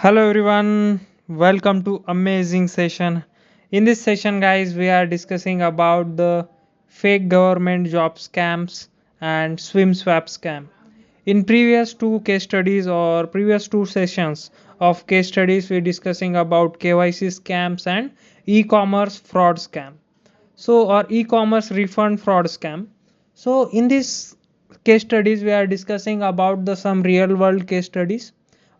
Hello everyone, welcome to amazing session. In this session guys, we are discussing about the fake government job scams and swim swap scam. In previous two case studies or previous two sessions of case studies, we are discussing about KYC scams and e-commerce fraud scam. Or e-commerce refund fraud scam. So in this case studies, we are discussing about the some real world case studies.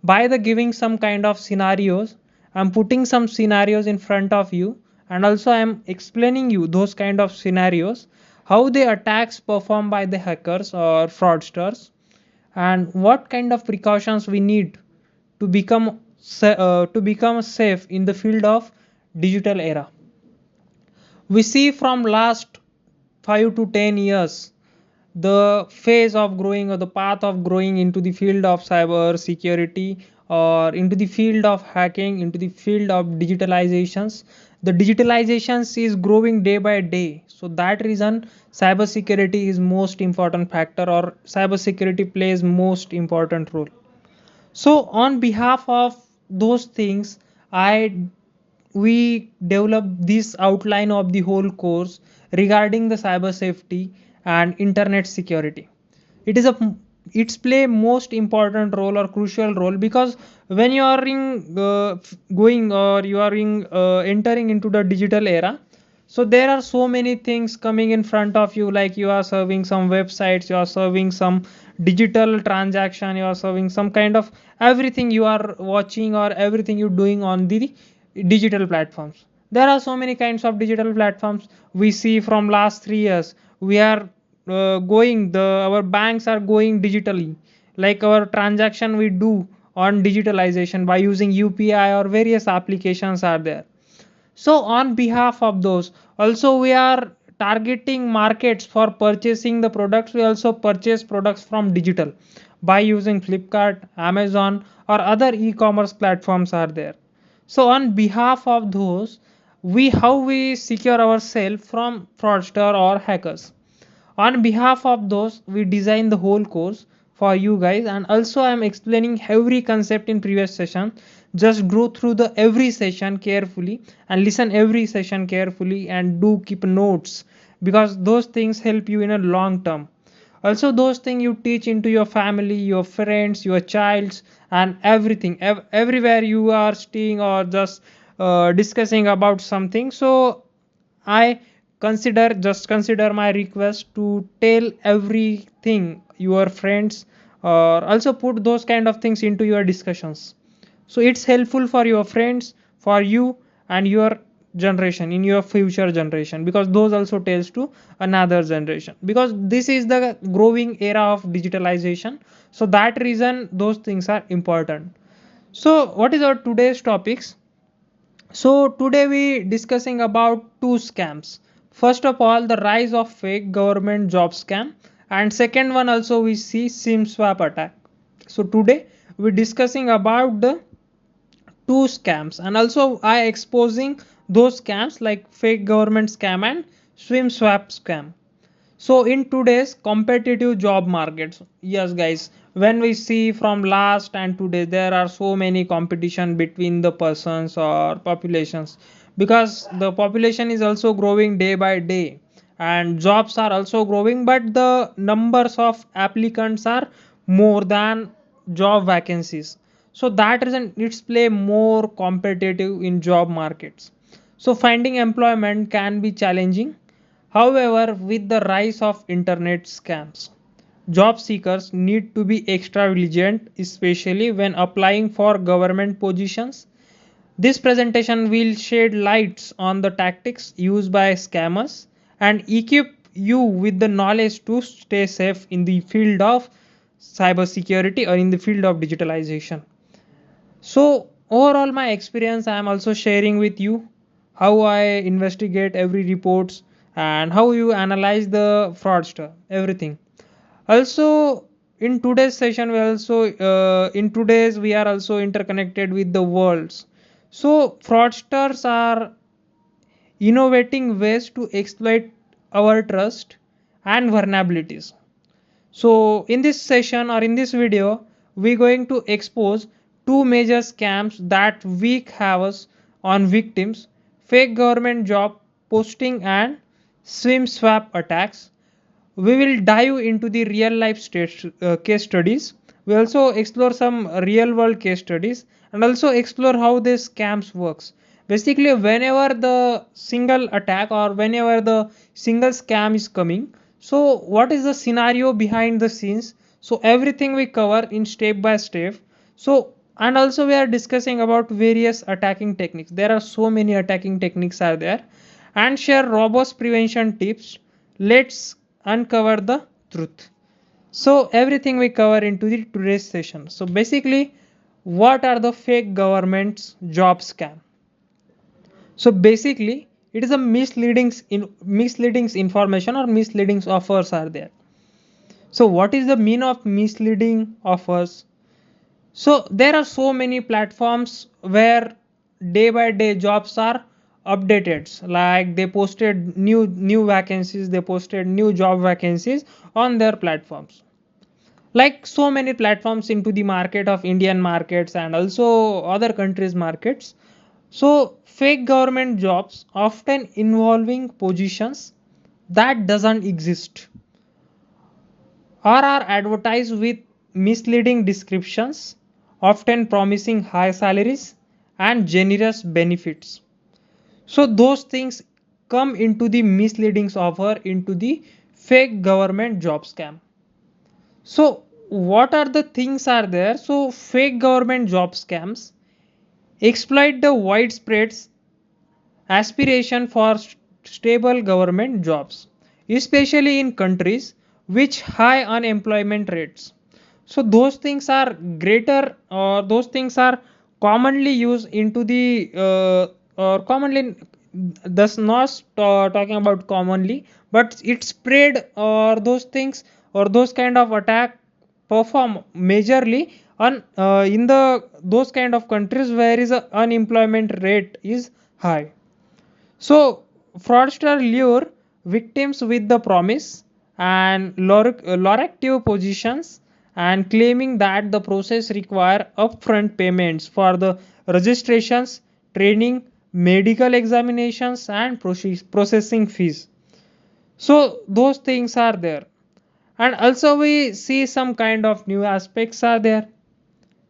By the giving some kind of scenarios, I'm putting some scenarios in front of you, and also I'm explaining you those kind of scenarios, how the attacks performed by the hackers or fraudsters, and what kind of precautions we need to become safe in the field of digital era. We see from last 5 to 10 years the phase of growing or the path of growing into the field of cyber security or into the field of hacking, into the field of digitalizations. The digitalizations is growing day by day, so that reason cyber security is most important factor, or cyber security plays most important role. So on behalf of those things, I we develop this outline of the whole course regarding the cyber safety and internet security. It is a it's play most important role or crucial role, because when you are in going or you are in entering into the digital era, so there are so many things coming in front of you, like you are serving some websites, you are serving some digital transaction, you are serving some kind of everything you are watching or everything you're doing on the digital platforms. There are so many kinds of digital platforms. We see from last 3 years we are going the our banks are going digitally, like our transaction we do on digitalization by using UPI or various applications are there. So on behalf of those, also we are targeting markets for purchasing the products. We also purchase products from digital by using Flipkart, Amazon, or other e-commerce platforms are there. So on behalf of those, we how we secure ourselves from fraudster or hackers. On behalf of those, we design the whole course for you guys, and also I'm explaining every concept in previous session. Just go through the every session carefully and listen every session carefully and do keep notes, because those things help you in a long term. Also those things you teach into your family, your friends, your childs, and everything, everywhere you are staying or just discussing about something. So I consider my request to tell everything your friends, or also put those kind of things into your discussions. So it's helpful for your friends, for you, and your generation, in your future generation, because those also tells to another generation, because this is the growing era of digitalization. So that reason those things are important. So what is our today's topics? So today we discussing about two scams. First of all, the rise of fake government job scam, and second one also we see SIM swap attack. So today we discussing about the two scams, and also I exposing those scams like fake government scam and swim swap scam. So in today's competitive job markets, yes guys, when we see from last and today, there are so many competition between the persons or populations, because the population is also growing day by day and jobs are also growing, but the numbers of applicants are more than job vacancies. So that reason it's play more competitive in job markets. So finding employment can be challenging. However, with the rise of internet scams, job seekers need to be extra vigilant, especially when applying for government positions. This presentation will shed lights on the tactics used by scammers and equip you with the knowledge to stay safe in the field of cybersecurity or in the field of digitalization. So overall my experience I am also sharing with you, how I investigate every reports and how you analyze the fraudster, everything. Also in today's session we also in today's we are also interconnected with the worlds. So fraudsters are innovating ways to exploit our trust and vulnerabilities. So in this session or in this video, we're going to expose two major scams that week havers on victims: fake government job posting and swim swap attacks. We will dive into the real life case studies. We also explore some real world case studies and also explore how this scams works. Basically, whenever the single attack or whenever the single scam is coming, so what is the scenario behind the scenes? So everything we cover in step by step. So and also we are discussing about various attacking techniques. There are so many attacking techniques are there, and share robust prevention tips. Let's uncover the truth. So everything we cover into the today's session. So basically, what are the fake government's job scam? So basically, it is a misleading information or misleading offers are there. So what is the mean of misleading offers? So there are so many platforms where day by day jobs are updated. Like they posted new vacancies, they posted new job vacancies on their platforms. Like so many platforms into the market of Indian markets and also other countries markets. So fake government jobs often involving positions that doesn't exist or are advertised with misleading descriptions, often promising high salaries and generous benefits. So those things come into the misleading offer into the fake government job scam. So what are the things are there? So fake government job scams exploit the widespread aspiration for stable government jobs, especially in countries with high unemployment rates. So those things are greater, or those things are commonly used into the or commonly, thus not talking about commonly, but it spread, or those things or those kind of attack perform majorly on in the those kind of countries where is a unemployment rate is high. So fraudster lure victims with the promise and lucrative positions, and claiming that the process require upfront payments for the registrations, training, medical examinations, and processing fees. So those things are there, and also we see some kind of new aspects are there.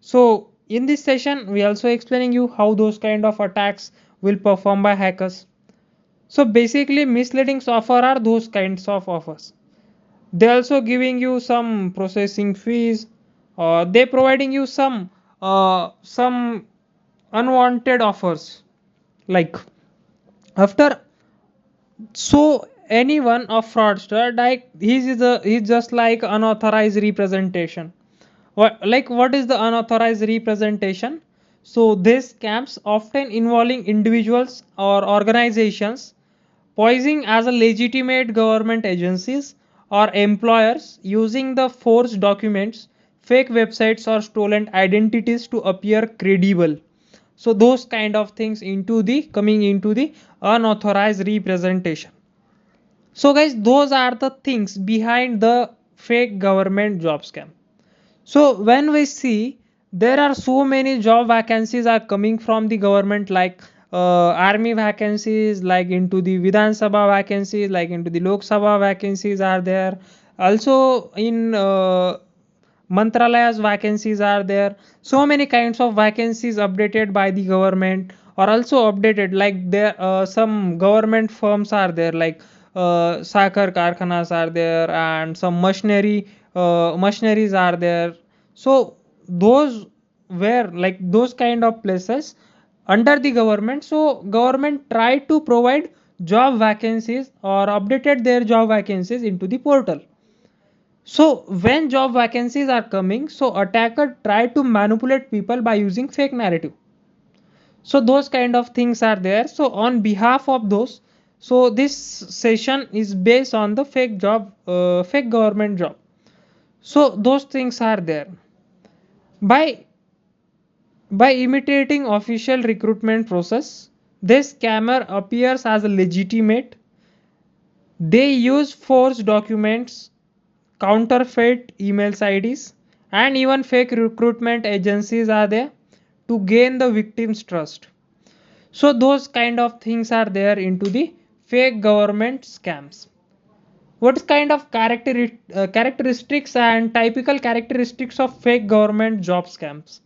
So in this session we also explaining you how those kind of attacks will perform by hackers. So basically misleading offer are those kinds of offers. They also giving you some processing fees, or they providing you some unwanted offers. Like after, so anyone of fraudster, like he's just like unauthorized representation. What is the unauthorized representation? So these scams often involving individuals or organizations posing as a legitimate government agencies or employers, using the forged documents, fake websites, or stolen identities to appear credible. So those kind of things into the coming into the unauthorized representation. So guys, those are the things behind the fake government job scam. So when we see, there are so many job vacancies are coming from the government, like army vacancies, like into the Vidhan Sabha vacancies, like into the Lok Sabha vacancies are there. Also in Mantralayas vacancies are there. So many kinds of vacancies updated by the government, or also updated, like there some government firms are there, like Sakar Karkhanas are there, and some machineries are there. So those were like those kind of places under the government. So government tried to provide job vacancies or updated their job vacancies into the portal. So when job vacancies are coming, so attacker try to manipulate people by using fake narrative. So those kind of things are there. So on behalf of those, so this session is based on the fake government job. So those things are there. By by imitating official recruitment process, this scammer appears as a legitimate. They use forged documents, counterfeit emails IDs, and even fake recruitment agencies are there. to gain the victim's trust. So those kind of things are there into the fake government scams. What kind of characteristics and typical characteristics of fake government job scams?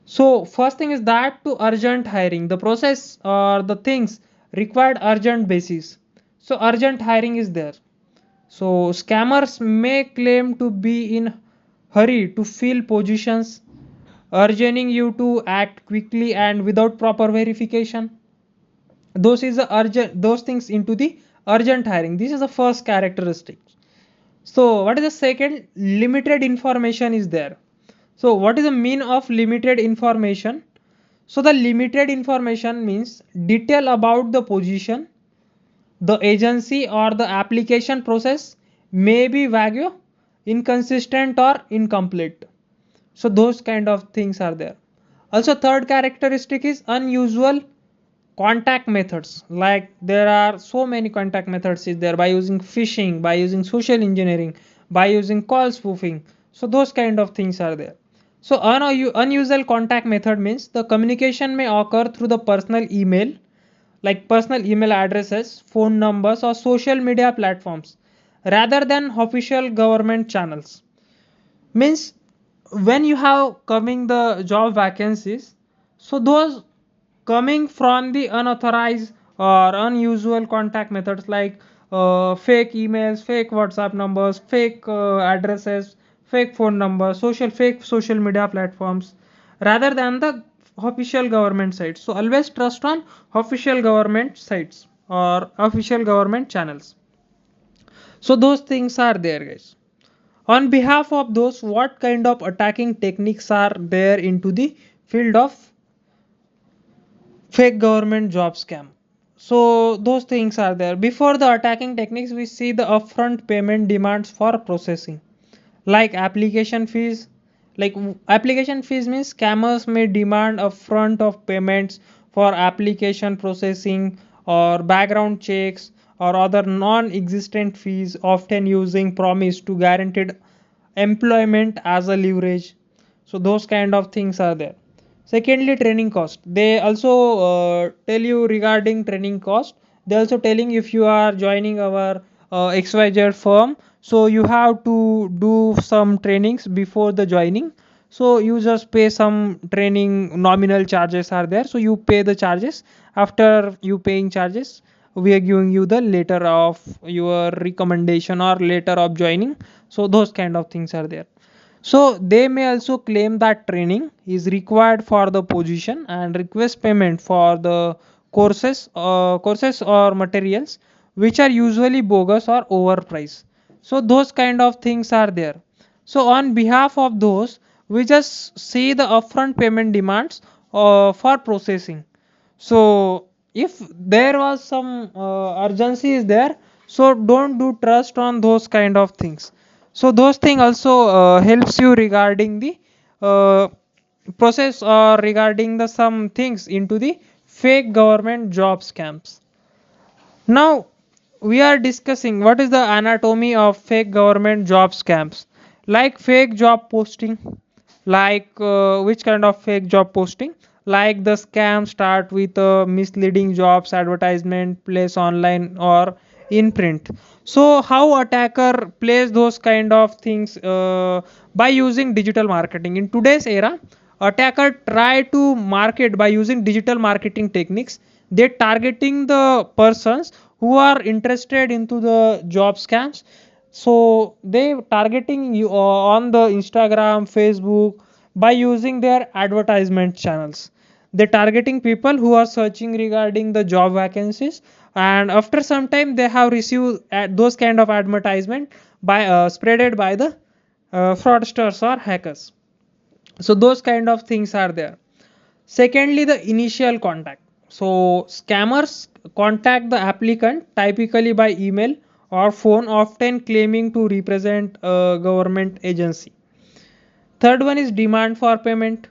So first thing is that to urgent hiring, the process or the things required urgent basis. So urgent hiring is there. So scammers may claim to be in hurry to fill positions, urging you to act quickly and without proper verification. Those things into the urgent hiring. This is the first characteristic. So what is the second? Limited information is there. So what is the mean of limited information? So the limited information means detail about the position, the agency or the application process may be vague, inconsistent or incomplete. So those kind of things are there. Also third characteristic is unusual contact methods. Like there are so many contact methods is there, by using phishing, by using social engineering, by using call spoofing. So those kind of things are there. So unusual contact method means the communication may occur through the personal email, like personal email addresses, phone numbers or social media platforms rather than official government channels. Means when you have coming the job vacancies, so those coming from the unauthorized or unusual contact methods like fake emails, fake WhatsApp numbers, fake addresses, fake phone numbers, fake social media platforms, rather than the official government sites. So always trust on official government sites or official government channels. So those things are there, guys. On behalf of those, what kind of attacking techniques are there into the field of fake government job scam? So those things are there. Before the attacking techniques, we see the upfront payment demands for processing, like application fees. Like application fees means scammers may demand upfront of payments for application processing or background checks or other non-existent fees, often using promise to guaranteed employment as a leverage. So those kind of things are there. Secondly, training cost. They also tell you regarding training cost. They also telling if you are joining our XYZ firm, so you have to do some trainings before the joining. So you just pay some training, nominal charges are there. So you pay the charges. After you paying charges, we are giving you the letter of your recommendation or letter of joining. So those kind of things are there. So they may also claim that training is required for the position and request payment for the courses or materials which are usually bogus or overpriced. So those kind of things are there. So on behalf of those, we just see the upfront payment demands for processing. So if there was some urgency is there, so don't do trust on those kind of things. So those things also helps you regarding the uh, process or regarding the some things into the fake government job scams. Now we are discussing what is the anatomy of fake government job scams, like fake job posting. Like which kind of fake job posting? Like the scam start with a misleading jobs advertisement place online or in print. So how attacker plays those kind of things by using digital marketing in today's era. Attacker try to market by using digital marketing techniques. They targeting the persons who are interested into the job scams. So they targeting you on the Instagram, Facebook, by using their advertisement channels. They targeting people who are searching regarding the job vacancies, and after some time they have received those kind of advertisement by spreaded by the fraudsters or hackers. So those kind of things are there. Secondly, the initial contact. So scammers contact the applicant typically by email or phone, often claiming to represent a government agency. Third one is demand for payment.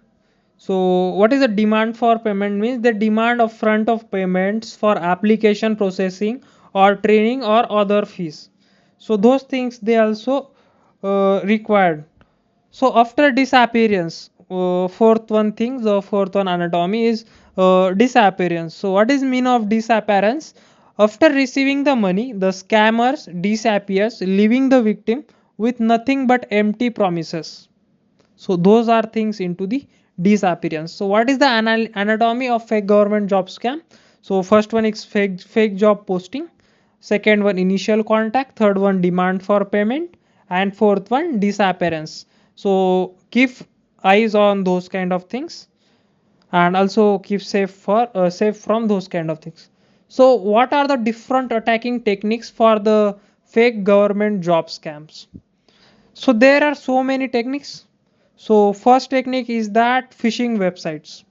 So what is the demand for payment? Means the demand of front of payments for application processing or training or other fees. So those things they also required. So after disappearance, fourth one thing, the fourth one anatomy is disappearance. So what is mean of disappearance? After receiving the money, the scammers disappears, leaving the victim with nothing but empty promises. So those are things into the disappearance. So what is the anatomy of fake government job scam? So first one is fake job posting, second one initial contact, third one demand for payment, and fourth one disappearance. So keep eyes on those kind of things, and also keep safe from those kind of things. So what are the different attacking techniques for the fake government job scams? So there are so many techniques. So first technique is that phishing websites.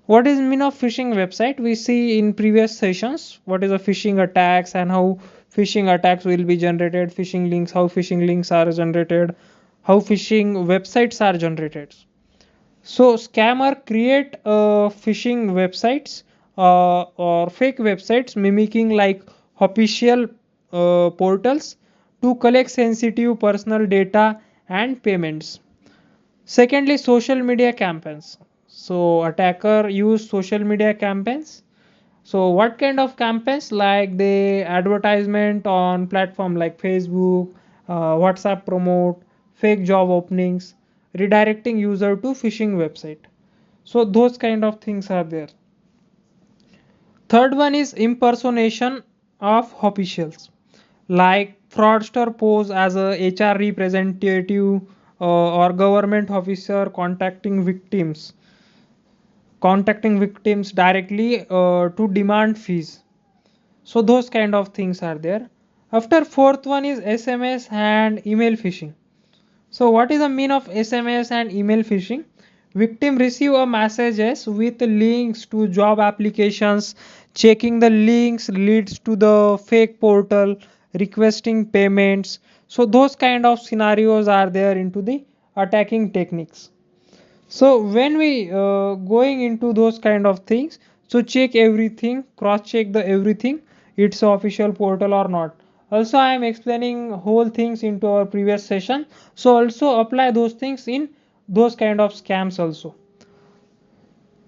What is mean of phishing website? We see in previous sessions what is a phishing attacks and how phishing attacks will be generated, phishing links, how phishing links are generated, how phishing websites are generated. So scammer create phishing websites or fake websites mimicking like official portals to collect sensitive personal data and payments. Secondly, social media campaigns. So attacker use social media campaigns. So what kind of campaigns? Like the advertisement on platform like Facebook, WhatsApp promote, fake job openings, redirecting user to phishing website. So those kind of things are there. Third one is impersonation of officials. Like fraudster pose as a HR representative or government officer contacting victims directly to demand fees. So those kind of things are there. After fourth one is SMS and email phishing. So what is the mean of SMS and email phishing? Victim receive a messages with links to job applications. Checking the links leads to the fake portal, requesting payments. So those kind of scenarios are there into the attacking techniques. So when we going into those kind of things, so check everything, cross check the everything, it's official portal or not. Also I am explaining whole things into our previous session, so also apply those things in those kind of scams also.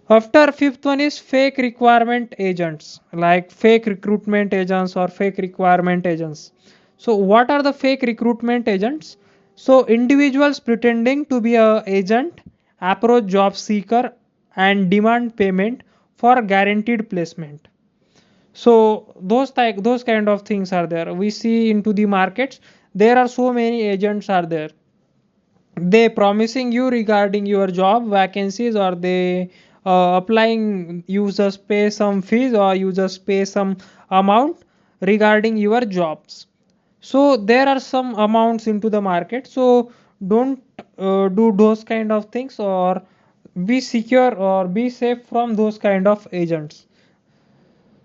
After fifth one is fake requirement agents, like fake recruitment agents or fake requirement agents. So what are the fake recruitment agents? So individuals pretending to be a agent approach job seeker and demand payment for guaranteed placement. So those kind of things are there. We see into the markets there are so many agents are there, they promising you regarding your job vacancies, or they applying you just pay some fees or you just pay some amount regarding your jobs. So there are some amounts into the market, so don't do those kind of things, or be secure or be safe from those kind of agents.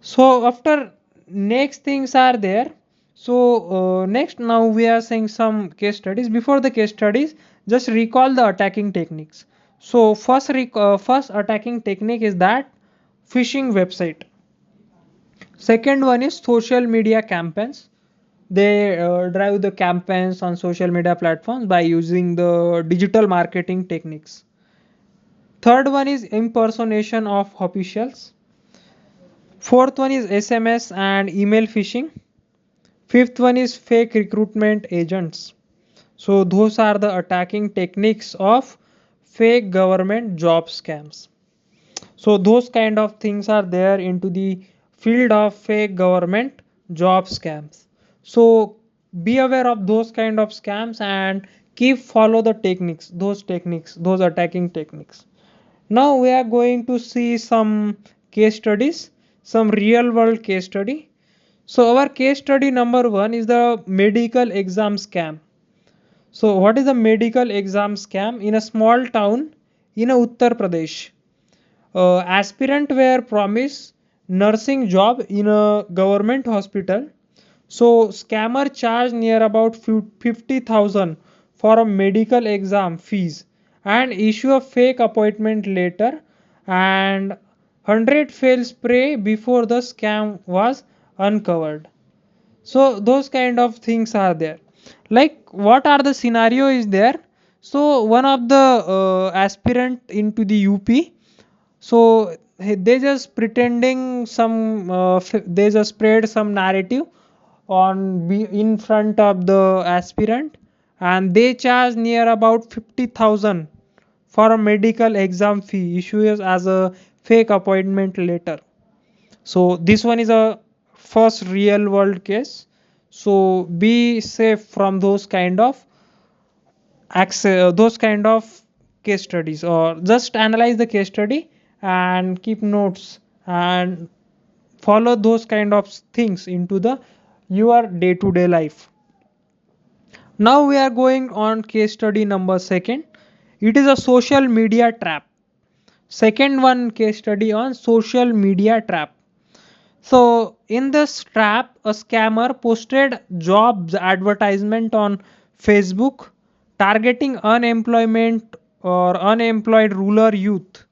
So after next things are there. So next now we are saying some case studies. Before the case studies, just recall the attacking techniques. So first attacking technique is that phishing website. Second one is social media campaigns. They drive the campaigns on social media platforms by using the digital marketing techniques. Third one is impersonation of officials. Fourth one is SMS and email phishing. Fifth one is fake recruitment agents. So those are the attacking techniques of fake government job scams. So those kind of things are there into the field of fake government job scams. So be aware of those kind of scams and keep follow the techniques, those attacking techniques. Now we are going to see some case studies, some real world case study. So our case study number one is the medical exam scam. So what is a medical exam scam? In a small town in Uttar Pradesh, aspirant were promised nursing job in a government hospital. So scammer charged near about 50,000 for a medical exam fees and issue a fake appointment letter and 100 fail spray before the scam was uncovered. So those kind of things are there. Like what are the scenario is there? So one of the aspirant into the UP, so they just pretending some they just spread some narrative in front of the aspirant, and they charge near about 50,000 for a medical exam fee issues as a fake appointment letter. So this one is a first real world case. So be safe from those kind of case studies, or just analyze the case study and keep notes and follow those kind of things into the your day to day life. Now we are going on case study number second. It is a social media trap. Second one, case study on social media trap. So in this trap, a scammer posted jobs advertisement on Facebook targeting unemployment or unemployed rural youth.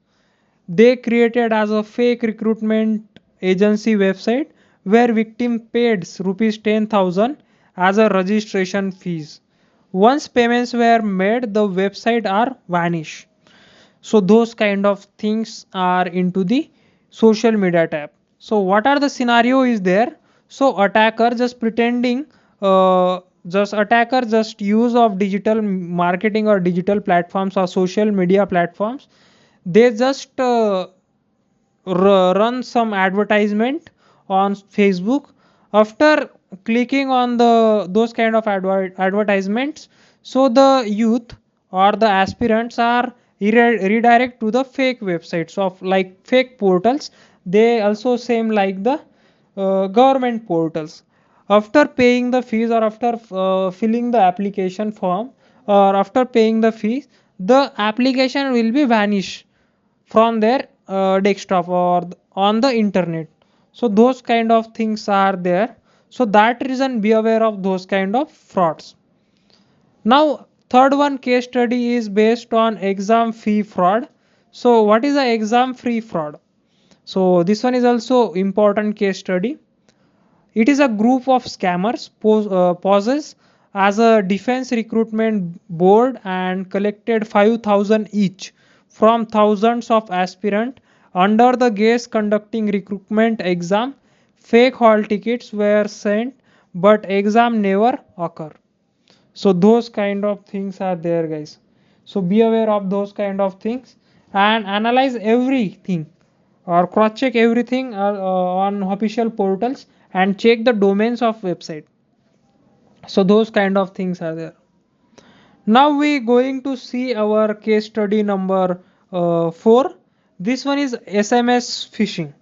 They created as a fake recruitment agency website where victim paid rupees 10,000 as a registration fees. Once payments were made, the website are vanished. So those kind of things are into the social media tab. So what are the scenario is there? So attacker just pretending just attacker just use of digital marketing or digital platforms or social media platforms. They just run some advertisement on Facebook. After clicking on the those kind of advertisements, so the youth or the aspirants are redirect to the fake websites of like fake portals. They also same like the government portals. After paying the fees, or after filling the application form, or after paying the fees, the application will be vanished from their desktop or on the internet. So those kind of things are there. So that reason, be aware of those kind of frauds. Now third one, case study is based on exam fee fraud. So what is the exam fee fraud? So this one is also important case study. It is a group of scammers poses as a defense recruitment board and collected 5,000 each from thousands of aspirants under the guise conducting recruitment exam. Fake hall tickets were sent, but exam never occur. So those kind of things are there, guys. So be aware of those kind of things and analyze everything or cross check everything on official portals and check the domains of website. So those kind of things are there. Now we going to see our case study number 4. This one is SMS phishing.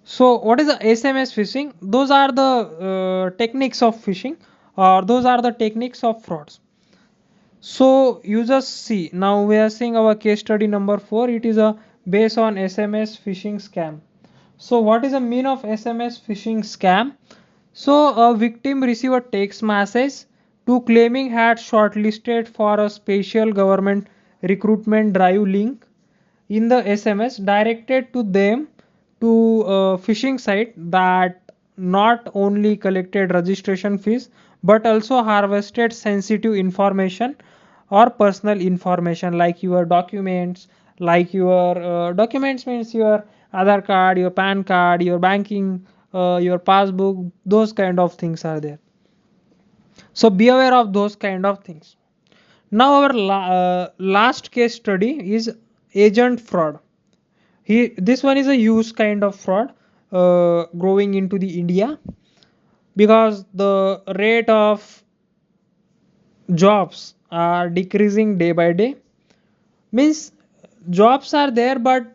So what is the SMS phishing? Those are the techniques of phishing, or those are the techniques of frauds. So you just see, now we are seeing our case study number 4. It is a based on SMS phishing scam. So what is the mean of SMS phishing scam? So a victim received a text message to claiming had shortlisted for a special government recruitment drive link in the SMS directed to them to a phishing site that not only collected registration fees but also harvested sensitive information or personal information like your documents, like your documents means your Aadhaar card, your PAN card, your banking, your passbook. Those kind of things are there. So be aware of those kind of things. Now our last case study is agent fraud. This one is a huge kind of fraud growing into the India, because the rate of jobs are decreasing day by day. Means jobs are there, but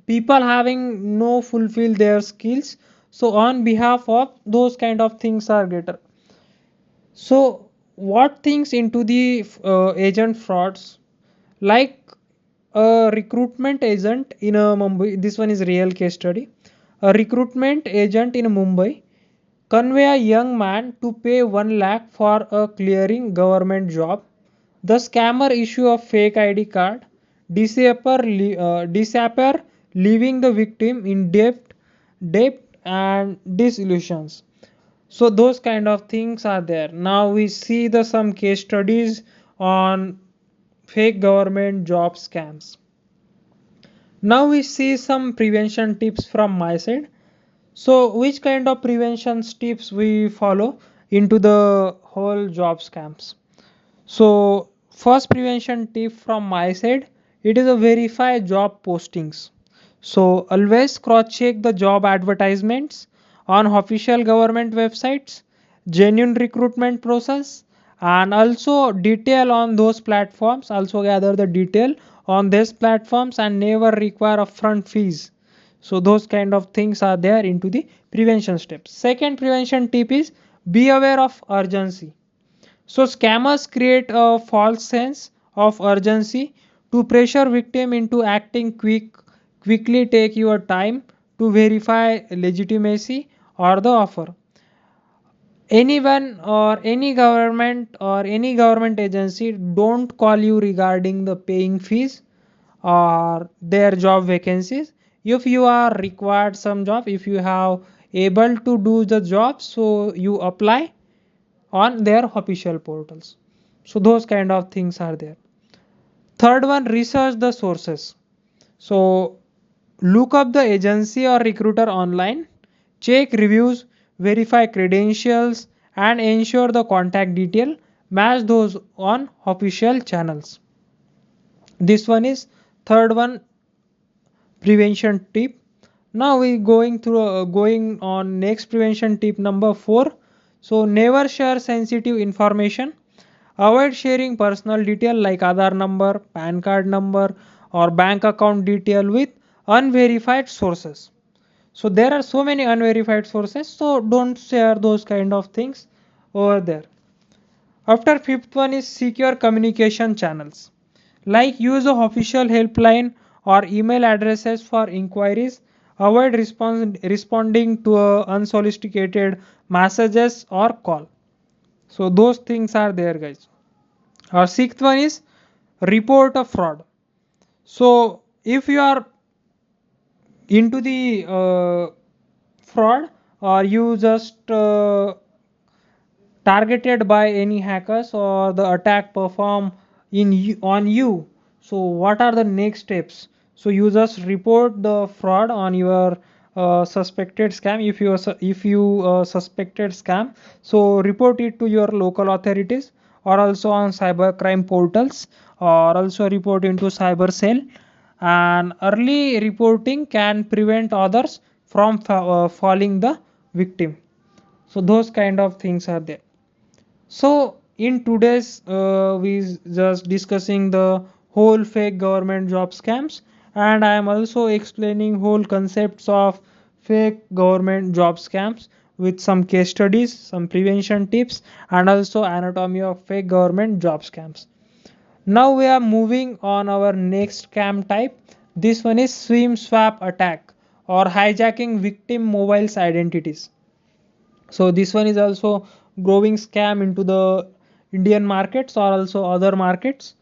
people having no fulfill their skills. So on behalf of those kind of things are greater. So what things into the agent frauds, like a recruitment agent in a Mumbai. This one is real case study. A recruitment agent in Mumbai convey a young man to pay 1 lakh for a clearing government job. The scammer issue a fake ID card, disappear, leaving the victim in debt and disillusions. So those kind of things are there. Now we see the some case studies on fake government job scams. Now we see some prevention tips from my side. So which kind of prevention tips we follow into the whole job scams? So first prevention tip from my side, it is a verify job postings. So always cross check the job advertisements on official government websites, genuine recruitment process, and also detail on those platforms. Also gather the detail on these platforms and never require upfront fees. So those kind of things are there into the prevention steps. Second prevention tip is be aware of urgency. So scammers create a false sense of urgency to pressure victim into acting quickly. Take your time to verify legitimacy or the offer. Anyone or any government agency don't call you regarding the paying fees or their job vacancies. If you are required some job, if you have able to do the job, so you apply on their official portals. So those kind of things are there. Third one, research the sources. So look up the agency or recruiter online, check reviews, verify credentials, and ensure the contact detail match those on official channels. This one is third one prevention tip. Now we going on next prevention tip number 4. So never share sensitive information. Avoid sharing personal detail like Aadhaar number, PAN card number, or bank account detail with unverified sources. So there are so many unverified sources, so don't share those kind of things over there. After fifth one is secure communication channels. Like use of official helpline or email addresses for inquiries. Avoid responding to unsolicited messages or call. So those things are there, guys. Our sixth one is report a fraud. So if you are into the fraud or you just targeted by any hackers or the attack perform on you, so what are the next steps? So you just report the fraud on your suspected scam. If you suspected scam, so report it to your local authorities or also on cybercrime portals or also report into cyber cell. And early reporting can prevent others from falling the victim. So those kind of things are there. So in today's we just discussing the whole fake government job scams, and I am also explaining whole concepts of fake government job scams with some case studies, some prevention tips, and also anatomy of fake government job scams. Now we are moving on our next scam type. This one is swim swap attack or hijacking victim mobiles identities. So this one is also growing scam into the Indian markets or also other markets.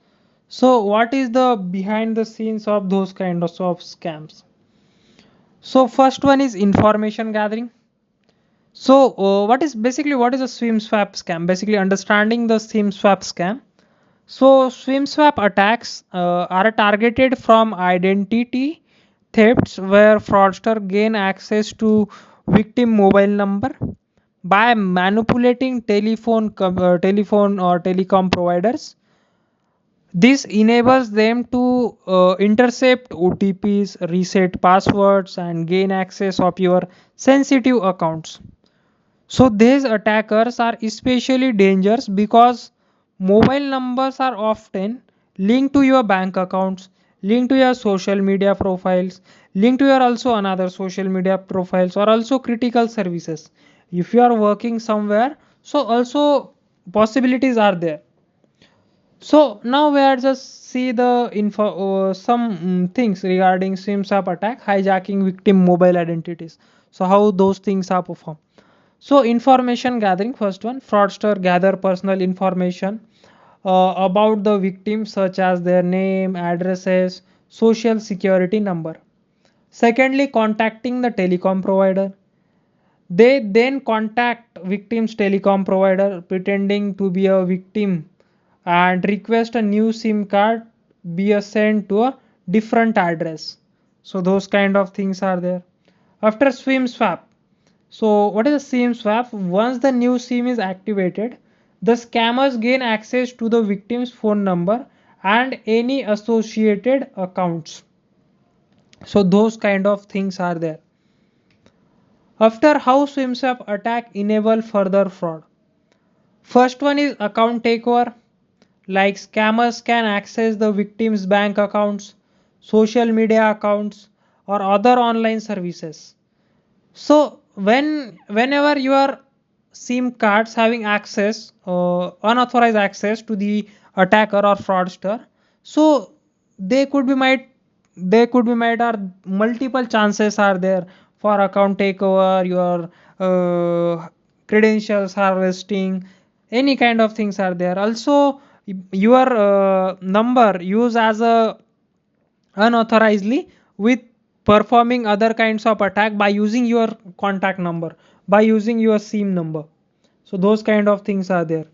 So what is the behind the scenes of those kind of scams? So first one is information gathering. So what is a swim swap scam? Basically understanding the swim swap scam. So swim swap attacks are targeted from identity thefts where fraudster gain access to victim mobile number by manipulating telephone or telecom providers. This enables them to intercept OTPs, reset passwords, and gain access of your sensitive accounts. So these attackers are especially dangerous because mobile numbers are often linked to your bank accounts, linked to your social media profiles, linked to your also another social media profiles or also critical services. If you are working somewhere, so also possibilities are there. So now we are just see the info some things regarding SIMSAP attack hijacking victim mobile identities. So how those things are performed. So information gathering, first one, fraudster gather personal information about the victim such as their name, addresses, social security number. Secondly, contacting the telecom provider. They then contact victim's telecom provider pretending to be a victim and request a new SIM card be sent to a different address. So those kind of things are there. After SIM swap, so what is a SIM swap? Once the new SIM is activated, the scammers gain access to the victim's phone number and any associated accounts. So those kind of things are there. After, how SIM swap attack enable further fraud? First one is account takeover. Like scammers can access the victim's bank accounts, social media accounts, or other online services. So whenever your SIM cards having access, unauthorized access to the attacker or fraudster, so they could be might they could be might or multiple chances are there for account takeover, your credentials harvesting, any kind of things are there. Also, your number used as a unauthorizedly with performing other kinds of attack by using your contact number, by using your SIM number. So those kind of things are there.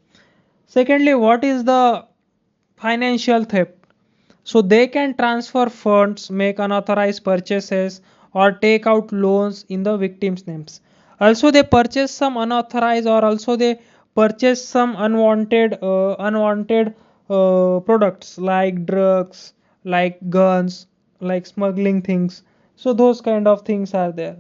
Secondly, what is the financial theft? So they can transfer funds, make unauthorized purchases, or take out loans in the victims names. Also they purchase some unauthorized, or also they purchase some unwanted products like drugs, like guns, like smuggling things. So those kind of things are there.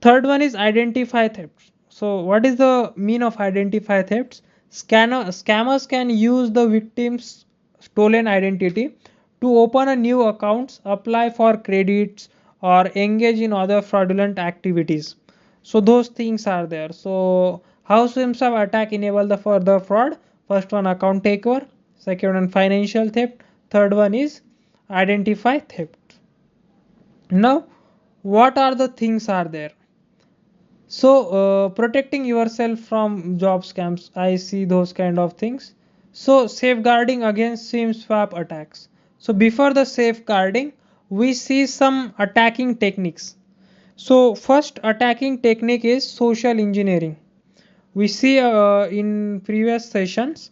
Third one is identify thefts. So what is the mean of identify thefts? Scammers can use the victim's stolen identity to open a new accounts, apply for credits, or engage in other fraudulent activities. So those things are there. So how SIMs of attack enable the further fraud? First one, account takeover. Second one, financial theft. Third one is identify theft. Now what are the things are there? So protecting yourself from job scams, I see those kind of things. So safeguarding against SIM swap attacks. So before the safeguarding, we see some attacking techniques. So first attacking technique is social engineering. We see in previous sessions.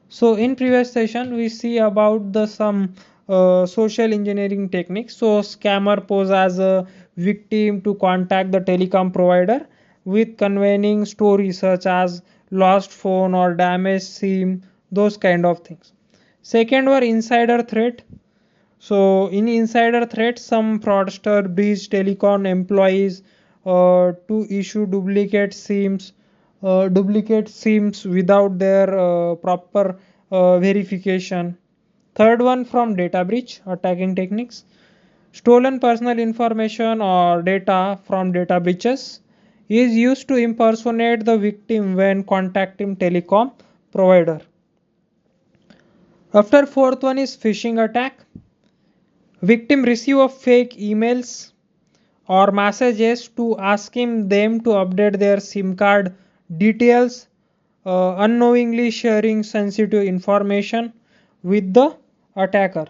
So in previous session we see about the some social engineering techniques. So scammer pose as a victim to contact the telecom provider with conveying stories such as lost phone or damaged SIM, those kind of things. Second were insider threat. So in insider threat, some fraudster breach telecom employees to issue duplicate SIMs without their proper verification. Third one, from data breach attacking techniques. Stolen personal information or data from data breaches is used to impersonate the victim when contacting telecom provider. After fourth one is phishing attack. Victim receive of fake emails or messages to asking them to update their SIM card details, unknowingly sharing sensitive information with the attacker.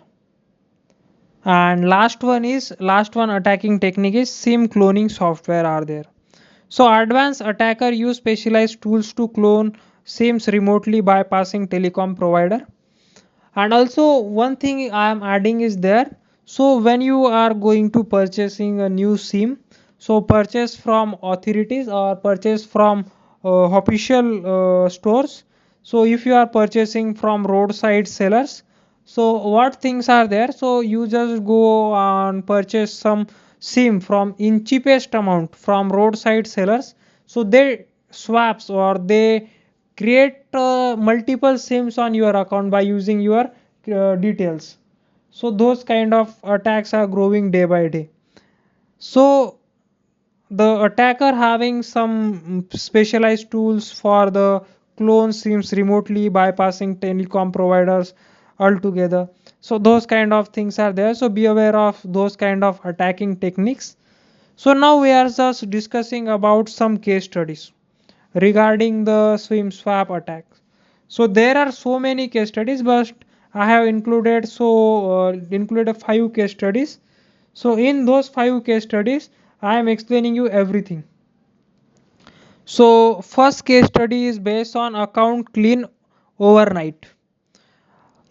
And last one attacking technique is SIM cloning software are there. So advanced attacker use specialized tools to clone SIMs remotely bypassing telecom provider. And also one thing I am adding is there. So when you are going to purchasing a new SIM, so purchase from authorities or purchase from official stores. So if you are purchasing from roadside sellers, so what things are there? So you just go and purchase some SIM from in cheapest amount from roadside sellers. So they swaps or they create multiple SIMs on your account by using your details. So those kind of attacks are growing day by day. So the attacker having some specialized tools for the clone SIMs remotely bypassing telecom providers altogether. So those kind of things are there. So be aware of those kind of attacking techniques. So now we are just discussing about some case studies regarding the swim swap attack. So there are so many case studies, but I have included 5 case studies. So in those 5 case studies, I am explaining you everything. So first case study is based on account clean overnight.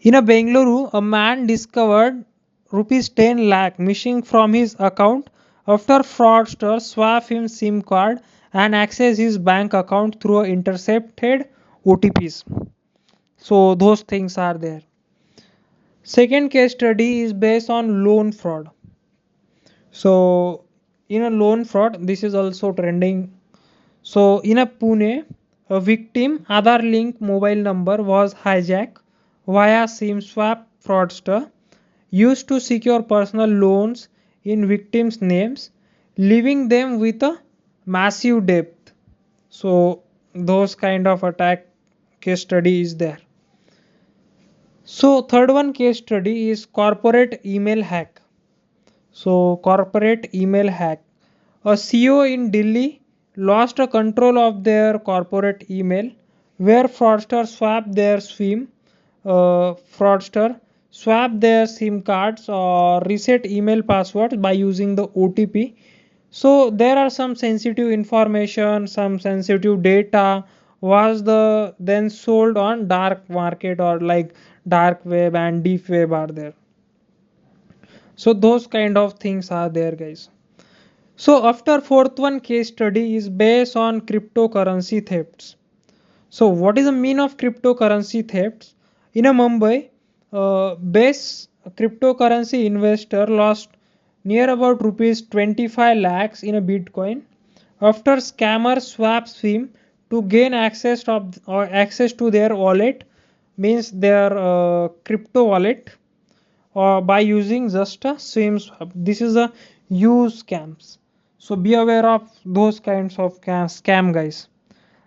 In a Bengaluru, a man discovered rupees 10 lakh missing from his account after fraudsters swap him SIM card and access his bank account through intercepted OTPs. So those things are there. Second case study is based on loan fraud. So in a loan fraud, this is also trending. So in a Pune, a victim Aadhaar link mobile number was hijacked via SIM swap fraudster used to secure personal loans in victims' names, leaving them with a massive debt. So those kind of attack case study is there. So third one case study is corporate email hack. So corporate email hack. A CEO in Delhi lost a control of their corporate email where fraudster swap their SIM cards or reset email passwords by using the OTP. So there are some sensitive information, some sensitive data was the then sold on dark market or like dark web and deep web are there. So those kind of things are there, guys. So after fourth one case study is based on cryptocurrency thefts. So what is the mean of cryptocurrency thefts? In a Mumbai, base cryptocurrency investor lost near about rupees 25 lakhs in a Bitcoin after scammers swapped SIM to gain access to their wallet, means their crypto wallet, or by using just a SIM swap. This is a use scams. So be aware of those kinds of scam, guys.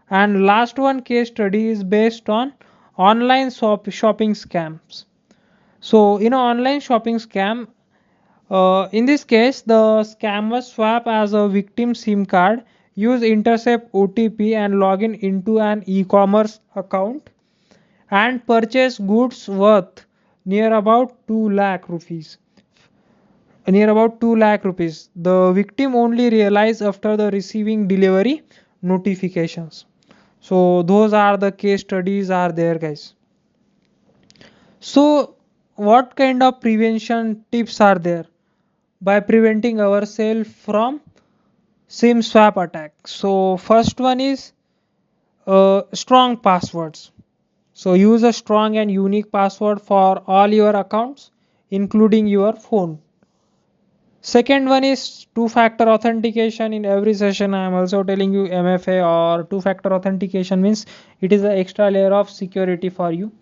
And last one case study is based on online shopping scams. So in an online shopping scam, in this case the scammer swap as a victim SIM card, use intercept OTP and login into an e-commerce account and purchase goods worth near about 2 lakh rupees. The victim only realized after the receiving delivery notifications. So those are the case studies are there, guys. So what kind of prevention tips are there by preventing ourselves from SIM swap attack? So first one is strong passwords. So use a strong and unique password for all your accounts, including your phone. Second one is two-factor authentication. In every session I am also telling you MFA or two-factor authentication means it is an extra layer of security for you.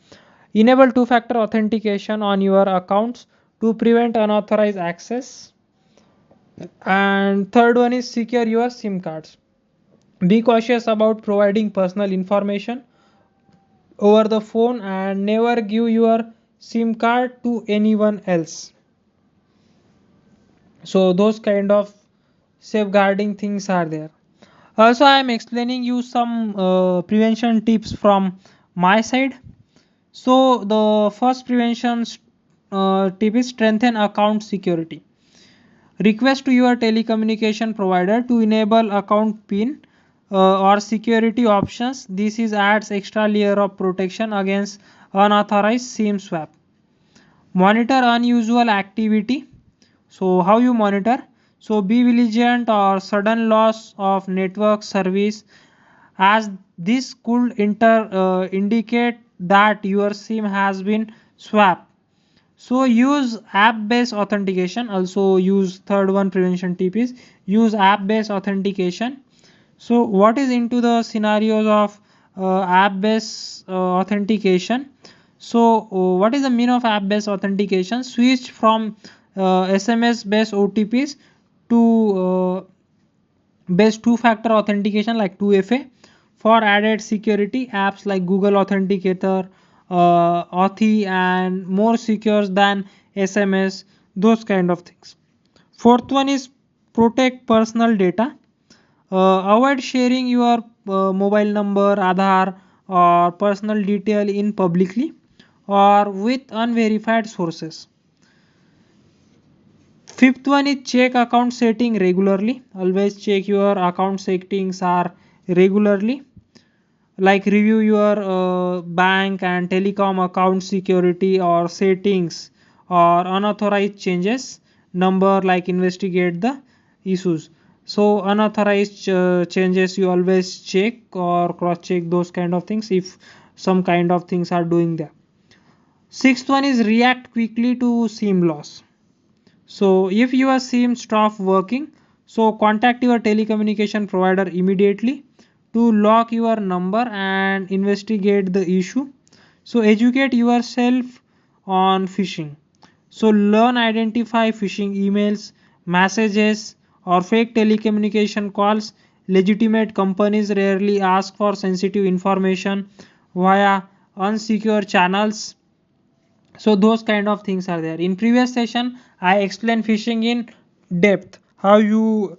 Enable two-factor authentication on your accounts to prevent unauthorized access. And third one is secure your SIM cards. Be cautious about providing personal information over the phone and never give your SIM card to anyone else. So those kind of safeguarding things are there. Also I am explaining you some prevention tips from my side. So the first prevention tip is strengthen account security. Request to your telecommunication provider to enable account pin or security options. This is adds extra layer of protection against unauthorized SIM swap. Monitor unusual activity. So how you monitor? So be vigilant or sudden loss of network service, as this could indicate that your SIM has been swapped. So use app-based authentication. Also use third one prevention tip is use app-based authentication. So what is into the scenarios of app-based authentication? So what is the mean of app-based authentication? Switch from SMS-based OTPs to based two-factor authentication like 2FA for added security. Apps like Google Authenticator, Authy, and more secure than SMS, those kind of things. Fourth one is protect personal data. Avoid sharing your mobile number, Aadhaar, or personal detail in publicly or with unverified sources. Fifth one is check account setting regularly. Always check your account settings are regularly. like review your bank and telecom account security or settings or unauthorized changes. Number, like investigate the issues. So unauthorized changes you always check or cross check those kind of things if some kind of things are doing there. Sixth one is react quickly to SIM loss. So if your SIM stop working, so contact your telecommunication provider immediately to lock your number and investigate the issue. So educate yourself on phishing. So learn identify phishing emails, messages or fake telecommunication calls. Legitimate companies rarely ask for sensitive information via unsecure channels. So those kind of things are there. In previous session I explained phishing in depth, how you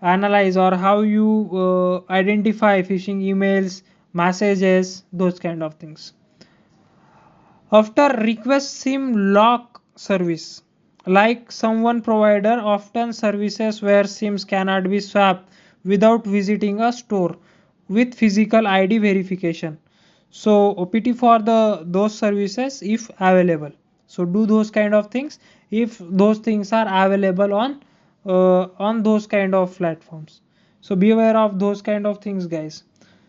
analyze or how you identify phishing emails, messages, those kind of things. After request sim lock service, like someone provider often services where sims cannot be swapped without visiting a store with physical id verification. So opt for the those services if available. So do those kind of things if those things are available on those kind of platforms. So be aware of those kind of things, guys.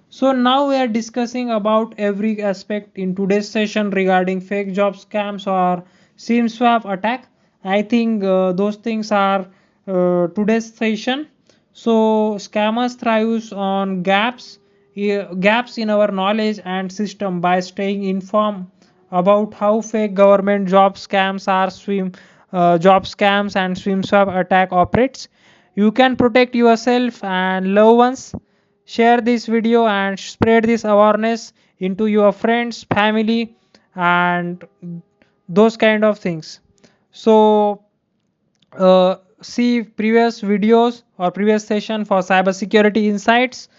So now we are discussing about every aspect in today's session regarding fake job scams or SIM swap attack. I think those things are today's session. So scammers thrives on gaps in our knowledge and system. By staying informed about how fake government job scams and swim swap attack operates, you can protect yourself and loved ones. Share this video and spread this awareness into your friends, family, and those kind of things. So see previous videos or previous session for cybersecurity insights.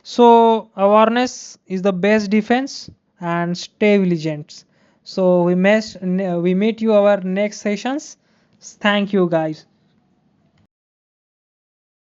So awareness is the best defense, and stay vigilant. So we meet you our next sessions. Thank you, guys.